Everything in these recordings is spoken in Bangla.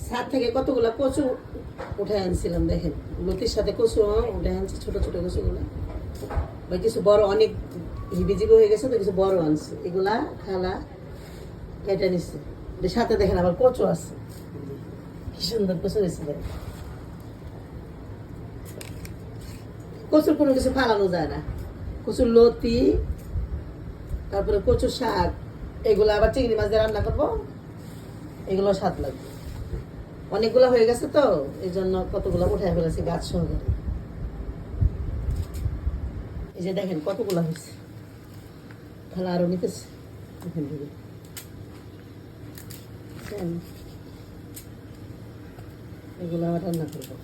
ছাদ থেকে কতগুলা কচু উঠে আনছিলাম, দেখেন লতির সাথে কচু উঠে আনছি, ছোট ছোট কচুগুলা। বা কিছু বড় অনেক হিবিজিবি হয়ে গেছে তো কিছু বড় আনছে, এগুলা খালা কেটে নিচ্ছে। সাথে দেখেন আবার কচু আছে, কি সুন্দর কচু হয়েছে। দেখেন কচুর কোনো কিছু ফালানো যায় না, কচুর লতি, তারপরে কচুর শাক, এগুলো আবার চিংড়ি মাছ দিয়ে রান্না করবো, এগুলো স্বাদ লাগবে। অনেকগুলো হয়ে গেছে তো এই জন্য কতগুলো উঠে ফেলেছি গাছ সহকারে। এই যে দেখেন কতগুলো হয়েছে, খালা আরো নিতেছে এখান থেকে। এগুলো আবার রান্না করবো।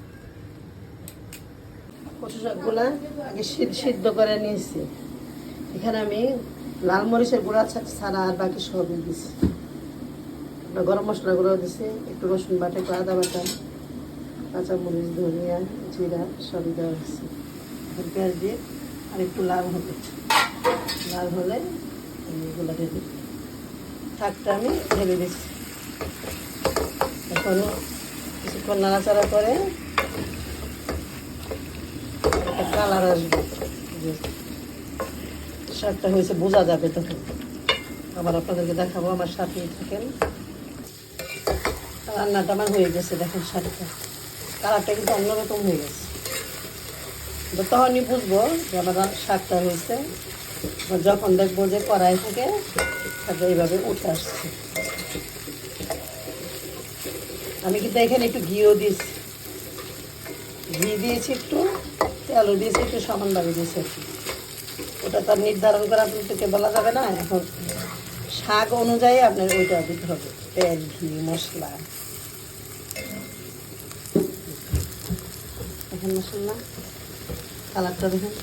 কচু শাকগুলা আগে সিদ্ধ করে নিয়েছি। এখানে আমি লাল মরিচের গুঁড়া ছাড়া আর বাকি সবই দিছি। গরম মশলা গুঁড়ো দিছি, একটু রসুন বাটা, একটু আদা বাটা, কাঁচামরিচ, ধনিয়া, জিরা সবই দেওয়া হয়েছে। পেঁয়াজ দিয়ে আর একটু লাল হবে, লাল হলে এগুলো ঢেলে শাকটা আমি ঢেলে দিচ্ছি। এখন কিছুক্ষণ নাড়াচাড়া করে একটা কালার আসবে, শাকটা হয়েছে বোঝা যাবে তখন। আবার আপনাদেরকে দেখাবো, আমার সাথে থাকেন। রান্নাটা আমার হয়ে গেছে, দেখেন শাকটা কালারটা কিন্তু অন্যরকম হয়ে গেছে। তখনই বুঝবো যে আমার শাকটা হয়েছে যখন দেখবো যে কড়াই থেকে শাকটা এইভাবে উঠে আসছে। আমি কিন্তু এখানে একটু ঘিও দিয়েছি, ঘি দিয়েছি, একটু তেলও দিয়েছি, একটু সমানভাবে দিয়েছি আর কি। ওটা তো নির্ধারণ করে আপনাদেরকে বলা যাবে না। এখন শাক অনুযায়ী আপনার ওইটা দিতে হবে, তেল, ঘি, মশলা। এখন মশলা কালারটা দেখুন।